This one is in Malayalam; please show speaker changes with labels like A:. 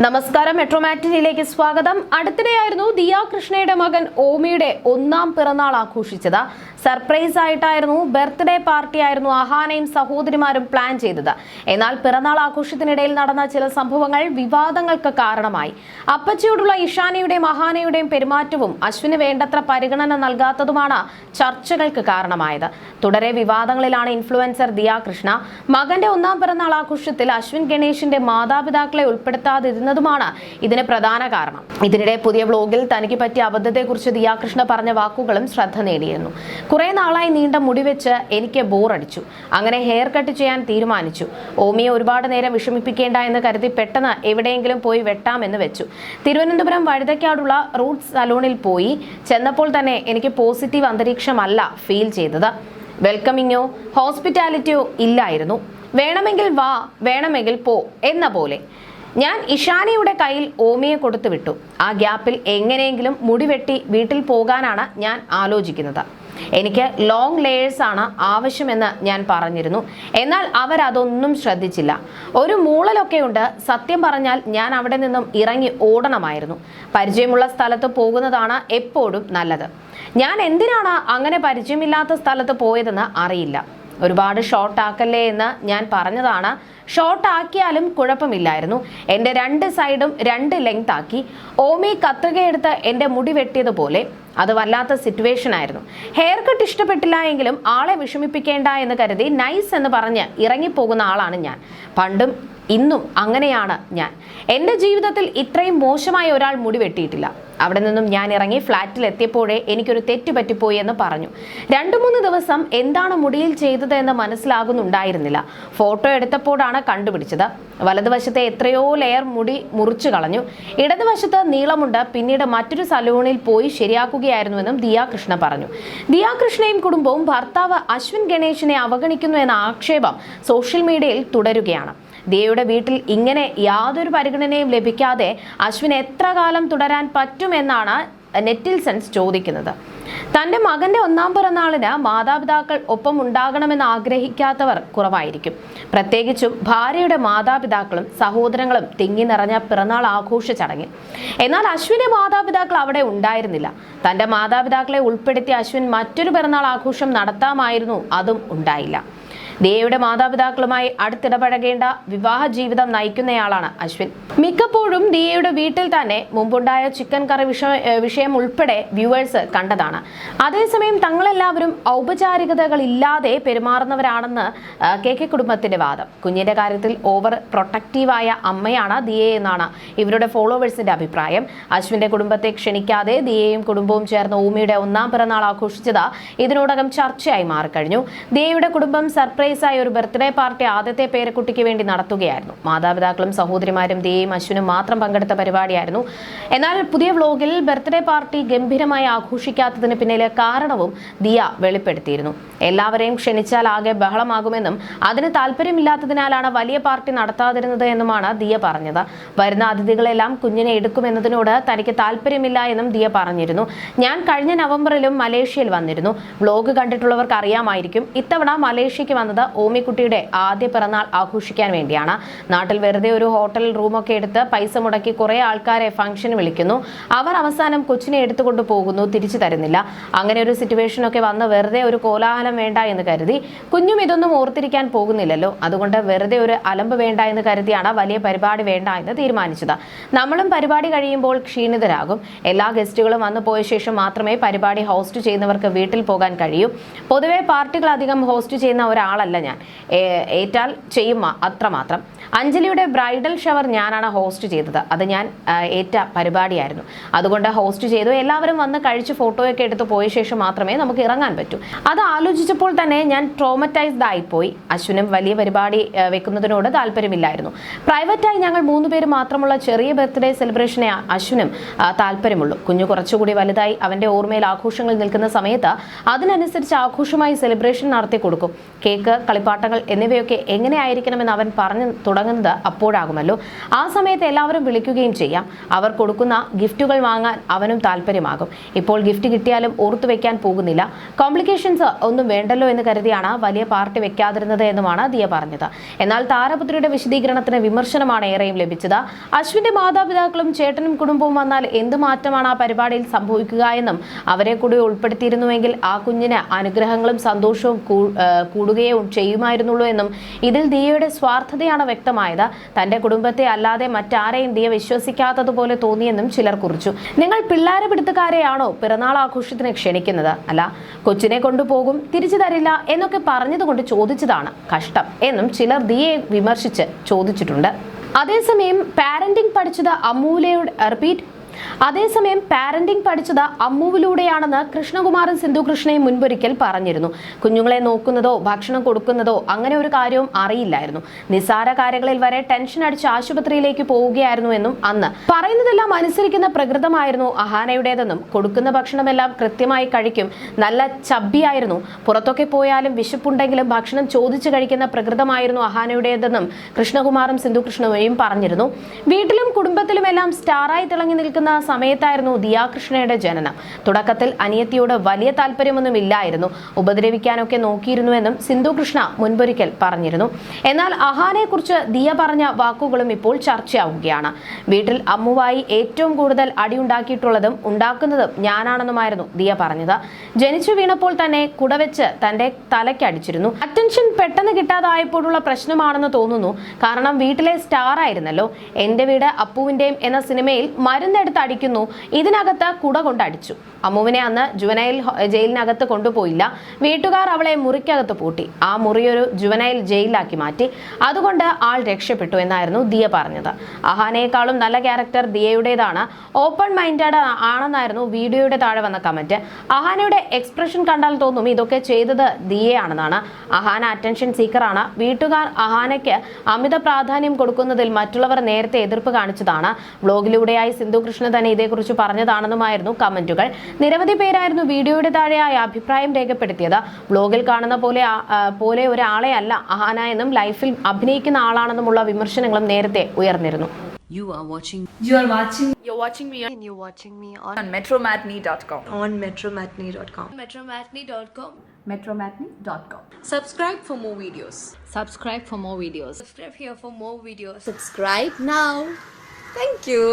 A: നമസ്കാരം, മെട്രോ മാറ്റിനിയിലേക്ക് സ്വാഗതം. അടുത്തിടെയായിരുന്നു ദിയ കൃഷ്ണയുടെ മകൻ ഓമിയുടെ ഒന്നാം പിറന്നാൾ ആഘോഷിച്ചത്. സർപ്രൈസ് ആയിട്ടായിരുന്നു, ബർത്ത്ഡേ പാർട്ടി ആയിരുന്നു അഹാനയും സഹോദരിമാരും പ്ലാൻ ചെയ്തത്. എന്നാൽ പിറന്നാൾ ആഘോഷത്തിനിടയിൽ നടന്ന ചില സംഭവങ്ങൾ വിവാദങ്ങൾക്ക് കാരണമായി. അപ്പച്ചിയോടുള്ള ഇഷാനയുടെയും അഹാനയുടെയും പെരുമാറ്റവും അശ്വിന് വേണ്ടത്ര പരിഗണന നൽകാത്തതുമാണ് ചർച്ചകൾക്ക് കാരണമായത്. തുടരെ വിവാദങ്ങളിലാണ് ഇൻഫ്ലുവൻസർ ദിയ കൃഷ്ണ. മകന്റെ ഒന്നാം പിറന്നാൾ ആഘോഷത്തിൽ അശ്വിൻ ഗണേഷിന്റെ മാതാപിതാക്കളെ ഉൾപ്പെടുത്താതിരുന്നതുമാണ് ഇതിന് പ്രധാന കാരണം. ഇതിനിടെ പുതിയ വ്ലോഗിൽ തനിക്ക് പറ്റിയ അബദ്ധത്തെക്കുറിച്ച് ദിയ കൃഷ്ണ പറഞ്ഞ വാക്കുകളും ശ്രദ്ധ നേടിയിരുന്നു. കുറെ നാളായി നീണ്ട മുടി വെച്ച് എനിക്ക് ബോറടിച്ചു. അങ്ങനെ ഹെയർ കട്ട് ചെയ്യാൻ തീരുമാനിച്ചു. ഓമിയെ ഒരുപാട് നേരം വിഷമിപ്പിക്കേണ്ട എന്ന് കരുതി പെട്ടെന്ന് എവിടെയെങ്കിലും പോയി വെട്ടാമെന്ന് വെച്ചു. തിരുവനന്തപുരം വഴുതക്കാടുള്ള റൂട്ട്സ് സലൂണിൽ പോയി. ചെന്നപ്പോൾ തന്നെ എനിക്ക് പോസിറ്റീവ് അന്തരീക്ഷമല്ല ഫീൽ ചെയ്തത്. വെൽക്കമിങ്ങോ ഹോസ്പിറ്റാലിറ്റിയോ ഇല്ലായിരുന്നു. വേണമെങ്കിൽ വാ, വേണമെങ്കിൽ പോ എന്ന പോലെ. ഞാൻ ഇഷാനയുടെ കയ്യിൽ ഓമിയെ കൊടുത്തു വിട്ടു. ആ ഗ്യാപ്പിൽ എങ്ങനെയെങ്കിലും മുടി വെട്ടി വീട്ടിൽ പോകാനാണ് ഞാൻ ആലോചിക്കുന്നത്. എനിക്ക് ലോങ് ലെയേഴ്സ് ആണ് ആവശ്യമെന്ന് ഞാൻ പറഞ്ഞിരുന്നു. എന്നാൽ അവരതൊന്നും ശ്രദ്ധിച്ചില്ല. ഒരു മൂളലൊക്കെയുണ്ട്. സത്യം പറഞ്ഞാൽ ഞാൻ അവിടെ നിന്നും ഇറങ്ങി ഓടണമായിരുന്നു. പരിചയമുള്ള സ്ഥലത്ത് പോകുന്നതാണ് എപ്പോഴും നല്ലത്. ഞാൻ എന്തിനാണ് അങ്ങനെ പരിചയമില്ലാത്ത സ്ഥലത്ത് പോയതെന്ന് അറിയില്ല. ഒരുപാട് ഷോർട്ട് ആക്കല്ലേ എന്ന് ഞാൻ പറഞ്ഞതാണ്. ഷോർട്ട് ആക്കിയാലും കുഴപ്പമില്ലായിരുന്നു. എൻ്റെ രണ്ട് സൈഡും 2 ലെങ്ത് ആക്കി. ഓമി കത്രികയെടുത്ത് എൻ്റെ മുടി വെട്ടിയതുപോലെ. അത് വല്ലാത്ത സിറ്റുവേഷൻ ആയിരുന്നു. ഹെയർ കട്ട് ഇഷ്ടപ്പെട്ടില്ല എങ്കിലും ആളെ വിഷമിപ്പിക്കേണ്ട എന്ന് കരുതി നൈസ് എന്ന് പറഞ്ഞ് ഇറങ്ങിപ്പോകുന്ന ആളാണ് ഞാൻ. പണ്ടും ഇന്നും അങ്ങനെയാണ് ഞാൻ. എൻ്റെ ജീവിതത്തിൽ ഇത്രയും മോശമായ ഒരാൾ മുടി വെട്ടിയിട്ടില്ല. അവിടെ നിന്നും ഞാൻ ഇറങ്ങി ഫ്ലാറ്റിൽ എത്തിയപ്പോഴേ എനിക്കൊരു തെറ്റ് പറ്റിപ്പോയി എന്ന് പറഞ്ഞു. 2-3 ദിവസം എന്താണ് മുടിയിൽ ചെയ്തത് എന്ന് മനസ്സിലാകുന്നുണ്ടായിരുന്നില്ല. ഫോട്ടോ എടുത്തപ്പോഴാണ് കണ്ടുപിടിച്ചത്. വലതുവശത്തെ എത്രയോ ലെയർ മുടി മുറിച്ചു കളഞ്ഞു. ഇടതുവശത്ത് നീളമുണ്ട്. പിന്നീട് മറ്റൊരു സലൂണിൽ പോയി ശരിയാക്കുകയായിരുന്നുവെന്നും ദിയ കൃഷ്ണ പറഞ്ഞു. ദിയ കൃഷ്ണയും കുടുംബവും ഭർത്താവ് അശ്വിൻ ഗണേഷിനെ അവഗണിക്കുന്നു എന്ന ആക്ഷേപം സോഷ്യൽ മീഡിയയിൽ തുടരുകയാണ്. ദിയയുടെ വീട്ടിൽ ഇങ്ങനെ യാതൊരു പരിഗണനയും ലഭിക്കാതെ അശ്വിൻ എത്ര കാലം തുടരാൻ പറ്റുമെന്നാണ് നെറ്റിസൺസ് ചോദിക്കുന്നത്. തൻ്റെ മകന്റെ ഒന്നാം പിറന്നാളിന് മാതാപിതാക്കൾ ഒപ്പം ഉണ്ടാകണമെന്ന് ആഗ്രഹിക്കാത്തവർ കുറവായിരിക്കും. പ്രത്യേകിച്ചും ഭാര്യയുടെ മാതാപിതാക്കളും സഹോദരങ്ങളും തിങ്ങി നിറഞ്ഞ പിറന്നാൾ ആഘോഷ ചടങ്ങിൽ. എന്നാൽ അശ്വിന്റെ മാതാപിതാക്കൾ അവിടെ ഉണ്ടായിരുന്നില്ല. തൻ്റെ മാതാപിതാക്കളെ ഉൾപ്പെടുത്തി അശ്വിൻ മറ്റൊരു പിറന്നാൾ ആഘോഷം നടത്താമായിരുന്നു. അതും ഉണ്ടായില്ല. ദിയയുടെ മാതാപിതാക്കളുമായി അടുത്തിടപഴകേണ്ട വിവാഹ ജീവിതം നയിക്കുന്നയാളാണ് അശ്വിൻ. മിക്കപ്പോഴും ദിയയുടെ വീട്ടിൽ തന്നെ മുമ്പുണ്ടായ ചിക്കൻ കറി വിഷയം ഉൾപ്പെടെ വ്യൂവേഴ്സ് കണ്ടതാണ്. അതേസമയം തങ്ങളെല്ലാവരും ഔപചാരികതകളില്ലാതെ പെരുമാറുന്നവരാണെന്ന് കെ കുടുംബത്തിന്റെ വാദം. കുഞ്ഞിന്റെ കാര്യത്തിൽ ഓവർ പ്രൊട്ടക്റ്റീവായ അമ്മയാണ് ദിയ എന്നാണ് ഇവരുടെ ഫോളോവേഴ്സിന്റെ അഭിപ്രായം. അശ്വിന്റെ കുടുംബത്തെ ക്ഷണിക്കാതെ ദിയയും കുടുംബവും ചേർന്ന് ഓമിയുടെ ഒന്നാം പിറന്നാൾ ആഘോഷിച്ചത് ഇതിനോടകം ചർച്ചയായി മാറിക്കഴിഞ്ഞു. ദിയയുടെ കുടുംബം സർപ്രൈസ് ഒരു ബർത്ത്ഡേ പാർട്ടി ആദ്യത്തെ പേരക്കുട്ടിക്ക് വേണ്ടി നടത്തുകയായിരുന്നു. മാതാപിതാക്കളും സഹോദരിമാരും ദിയയും അശ്വിനും മാത്രം പങ്കെടുത്ത പരിപാടിയായിരുന്നു. എന്നാൽ പുതിയ വ്ലോഗിൽ ബർത്ത്ഡേ പാർട്ടി ഗംഭീരമായി ആഘോഷിക്കാത്തതിന് പിന്നിലെ കാരണവും ദിയ വെളിപ്പെടുത്തിയിരുന്നു. എല്ലാവരെയും ക്ഷണിച്ചാൽ ആകെ ബഹളമാകുമെന്നും അതിന് താല്പര്യമില്ലാത്തതിനാലാണ് വലിയ പാർട്ടി നടത്താതിരുന്നത് എന്നുമാണ് ദിയ പറഞ്ഞത്. വരുന്ന അതിഥികളെല്ലാം കുഞ്ഞിനെ എടുക്കുമെന്നതിനോട് തനിക്ക് താല്പര്യമില്ല എന്നും ദിയ പറഞ്ഞിരുന്നു. ഞാൻ കഴിഞ്ഞ നവംബറിലും മലേഷ്യയിൽ വന്നിരുന്നു. വ്ലോഗ് കണ്ടിട്ടുള്ളവർക്ക് അറിയാമായിരിക്കും. ഇത്തവണ മലേഷ്യക്ക് വന്നത് ഓമിക്കുട്ടിയുടെ ആദ്യ പിറന്നാൾ ആഘോഷിക്കാൻ വേണ്ടിയാണ്. നാട്ടിൽ വെറുതെ ഒരു ഹോട്ടൽ റൂമൊക്കെ എടുത്ത് പൈസ മുടക്കി കുറെ ആൾക്കാരെ ഫംഗ്ഷന് വിളിക്കുന്നു. അവർ അവസാനം കൊച്ചിനെ എടുത്തുകൊണ്ട് പോകുന്നു, തിരിച്ചു തരുന്നില്ല. അങ്ങനെ ഒരു സിറ്റുവേഷൻ ഒക്കെ വന്ന് വെറുതെ ഒരു കോലാഹലം വേണ്ട എന്ന് കരുതി. കുഞ്ഞും ഇതൊന്നും ഓർത്തിരിക്കാൻ പോകുന്നില്ലല്ലോ. അതുകൊണ്ട് വെറുതെ ഒരു അലമ്പ് വേണ്ട എന്ന് കരുതിയാണ് വലിയ പരിപാടി വേണ്ട എന്ന് തീരുമാനിച്ചത്. നമ്മളും പരിപാടി കഴിയുമ്പോൾ ക്ഷീണിതരാകും. എല്ലാ ഗസ്റ്റുകളും വന്നു പോയ ശേഷം മാത്രമേ പരിപാടി ഹോസ്റ്റ് ചെയ്യുന്നവർക്ക് വീട്ടിൽ പോകാൻ കഴിയൂ. പൊതുവെ പാർട്ടികൾ അധികം ഹോസ്റ്റ് ചെയ്യുന്ന ഒരാളല്ല ഞാൻ. ഏറ്റാൽ ചെയ്യും അത്രമാത്രം. അഞ്ജലിയുടെ ബ്രൈഡൽ ഷവർ ഞാനാണ് ഹോസ്റ്റ് ചെയ്തത്. അത് ഞാൻ ഏറ്റ പരിപാടിയായിരുന്നു. അതുകൊണ്ട് ഹോസ്റ്റ് ചെയ്തു. എല്ലാവരും വന്ന് കഴിച്ച് ഫോട്ടോയൊക്കെ എടുത്ത് പോയ ശേഷം മാത്രമേ നമുക്ക് ഇറങ്ങാൻ പറ്റൂ. അത് ആലോചിച്ചപ്പോൾ തന്നെ ഞാൻ ട്രോമറ്റൈസ്ഡ് ആയിപ്പോയി. അശ്വിനും വലിയ പരിപാടി വെക്കുന്നതിനോട് താല്പര്യമില്ലായിരുന്നു. പ്രൈവറ്റായി ഞങ്ങൾ 3 പേര് മാത്രമുള്ള ചെറിയ ബർത്ത്ഡേ സെലിബ്രേഷനെ അശ്വിനും താല്പര്യമുള്ളൂ. കുഞ്ഞു കുറച്ചുകൂടി വലുതായി അവന്റെ ഓർമ്മയിൽ ആഘോഷങ്ങൾ നിൽക്കുന്ന സമയത്ത് അതിനനുസരിച്ച് ആഘോഷമായി സെലിബ്രേഷൻ നടത്തി കൊടുക്കും. കേക്ക്, കളിപ്പാട്ടങ്ങൾ എന്നിവയൊക്കെ എങ്ങനെയായിരിക്കണമെന്ന് അവൻ പറഞ്ഞു തുടങ്ങും തുടങ്ങുന്നത് അപ്പോഴാകുമല്ലോ. ആ സമയത്ത് എല്ലാവരും വിളിക്കുകയും ചെയ്യാം. അവർ കൊടുക്കുന്ന ഗിഫ്റ്റുകൾ വാങ്ങാൻ അവനും താല്പര്യമാകും. ഇപ്പോൾ ഗിഫ്റ്റ് കിട്ടിയാലും ഓർത്തു വെക്കാൻ പോകുന്നില്ല. കോംപ്ലിക്കേഷൻസ് ഒന്നും വേണ്ടല്ലോ എന്ന് കരുതിയാണ് വലിയ പാർട്ടി വെക്കാതിരുന്നത് എന്നുമാണ് ദിയ പറഞ്ഞത്. എന്നാൽ താരപുത്രിയുടെ വിശദീകരണത്തിന് വിമർശനമാണ് ഏറെയും ലഭിച്ചത്. അശ്വിന്റെ മാതാപിതാക്കളും ചേട്ടനും കുടുംബവും വന്നാൽ എന്ത് മാറ്റമാണ് ആ പരിപാടിയിൽ സംഭവിക്കുക എന്നും അവരെ കൂടി ഉൾപ്പെടുത്തിയിരുന്നുവെങ്കിൽ ആ കുഞ്ഞിന് അനുഗ്രഹങ്ങളും സന്തോഷവും കൂടുകയോ ചെയ്യുമായിരുന്നുള്ളൂ എന്നും ഇതിൽ ദിയയുടെ സ്വാർത്ഥതയാണ് വ്യക്തമായത്. തന്റെ കുടുംബത്തെ അല്ലാതെ മറ്റാരെയും ദിയ വിശ്വസിക്കാത്തതുപോലെ തോന്നിയെന്നും ചിലർ കുറിച്ചു. നിങ്ങൾ പിള്ളാരെ പിടുത്തക്കാരെയാണോ പിറന്നാൾ ആഘോഷത്തിന് ക്ഷണിക്കുന്നത്? അല്ല, കൊച്ചിനെ കൊണ്ടുപോകും, തിരിച്ചു തരില്ല എന്നൊക്കെ പറഞ്ഞതുകൊണ്ട് ചോദിച്ചതാണ് കഷ്ടം എന്നും ചിലർ ദിയയെ വിമർശിച്ച് ചോദിച്ചിട്ടുണ്ട്. അതേസമയം പാരന്റിംഗ് പഠിച്ചത് അമ്മുവിലൂടെയാണെന്ന് കൃഷ്ണകുമാറും സിന്ധു കൃഷ്ണയും മുൻപൊരിക്കൽ പറഞ്ഞിരുന്നു. കുഞ്ഞുങ്ങളെ നോക്കുന്നതോ ഭക്ഷണം കൊടുക്കുന്നതോ അങ്ങനെ ഒരു കാര്യവും അറിയില്ലായിരുന്നു. നിസ്സാര കാര്യങ്ങളിൽ വരെ ടെൻഷൻ അടിച്ച് ആശുപത്രിയിലേക്ക് പോവുകയായിരുന്നു എന്നും അന്ന് പറയുന്നതെല്ലാം അനുസരിക്കുന്ന പ്രകൃതമായിരുന്നു അഹാനയുടേതെന്നും കൊടുക്കുന്ന ഭക്ഷണമെല്ലാം കൃത്യമായി കഴിക്കും, നല്ല ചബ്ബിയായിരുന്നു, പുറത്തൊക്കെ പോയാലും വിശപ്പുണ്ടെങ്കിലും ഭക്ഷണം ചോദിച്ചു കഴിക്കുന്ന പ്രകൃതമായിരുന്നു അഹാനയുടേതെന്നും കൃഷ്ണകുമാറും സിന്ധു കൃഷ്ണയും പറഞ്ഞിരുന്നു. വീട്ടിലും കുടുംബത്തിലുമെല്ലാം സ്റ്റാറായി തിളങ്ങി നിൽക്കുന്ന സമയത്തായിരുന്നു ദിയാ കൃഷ്ണയുടെ ജനനം. തുടക്കത്തിൽ അനിയത്തിയോട് വലിയ താല്പര്യമൊന്നും ഇല്ലായിരുന്നു, ഉപദ്രവിക്കാനൊക്കെ നോക്കിയിരുന്നുവെന്നും സിന്ധു കൃഷ്ണ മുൻപൊരിക്കൽ പറഞ്ഞിരുന്നു. എന്നാൽ അഹാനെ കുറിച്ച് ദിയ പറഞ്ഞ വാക്കുകളും ഇപ്പോൾ ചർച്ചയാവുകയാണ്. വീട്ടിൽ അമ്മുവായി ഏറ്റവും കൂടുതൽ അടിയുണ്ടാക്കിയിട്ടുള്ളതും ഉണ്ടാക്കുന്നതും ഞാനാണെന്നുമായിരുന്നു ദിയ പറഞ്ഞത്. ജനിച്ചു വീണപ്പോൾ തന്നെ കുടവെച്ച് തന്റെ തലയ്ക്ക് അടിച്ചിരുന്നു. അറ്റൻഷൻ പെട്ടെന്ന് കിട്ടാതായപ്പോഴുള്ള പ്രശ്നമാണെന്ന് തോന്നുന്നു. കാരണം വീട്ടിലെ സ്റ്റാർ ആയിരുന്നല്ലോ. എന്റെ വീട് അപ്പുവിന്റെയും എന്ന സിനിമയിൽ മരുന്നെടുത്ത് അടിക്കുന്നു, ഇതിനകത്ത് കുട കൊണ്ട് അടിച്ചു. അമ്മുവിനെ അന്ന് ജുവനൈൽ ജയിലിനകത്ത് കൊണ്ടുപോയില്ല. വീട്ടുകാർ അവളെ മുറിക്കകത്ത് പൂട്ടി. ആ മുറിയൊരു ജുവനൈൽ ജയിലാക്കി മാറ്റി. അതുകൊണ്ട് ആൾ രക്ഷപ്പെട്ടു എന്നായിരുന്നു ദിയ പറഞ്ഞത്. അഹാനയെക്കാളും നല്ല ക്യാരക്ടർ ദിയയുടേതാണ്. ഓപ്പൺ മൈൻഡഡ് ആണെന്നായിരുന്നു വീഡിയോയുടെ താഴെ വന്ന കമന്റ്. അഹാനയുടെ എക്സ്പ്രഷൻ കണ്ടാൽ തോന്നും ഇതൊക്കെ ചെയ്തത് ദിയയാണെന്നാണ്. അഹാന അറ്റൻഷൻ സീക്കറാണ്. വീട്ടുകാർ അഹാനയ്ക്ക് അമിത പ്രാധാന്യം കൊടുക്കുന്നതിൽ മറ്റുള്ളവർ നേരത്തെ എതിർപ്പ് കാണിച്ചതാണ്. വ്ലോഗിലൂടെയായി സിന്ധു കൃഷ്ണ തന്നെ ഇതേക്കുറിച്ച് പറഞ്ഞതാണെന്നുമായിരുന്നു കമന്റുകൾ. നിരവധി പേരായിരുന്നു വീഡിയോയുടെ താഴെയായി അഭിപ്രായം രേഖപ്പെടുത്തിയത്. വ്ലോഗിൽ കാണുന്ന പോലെ ഒരാളെ അല്ല അഹാന എന്നും ലൈഫിൽ അഭിനയിക്കുന്ന ആളാണെന്നുമുള്ള വിമർശനങ്ങളും നേരത്തെ ഉയർന്നിരുന്നു.
B: You're watching me on metromatney.com.
C: metromatney.com.
B: Subscribe for more videos.
C: Subscribe here for more videos.
B: Subscribe now. Thank you.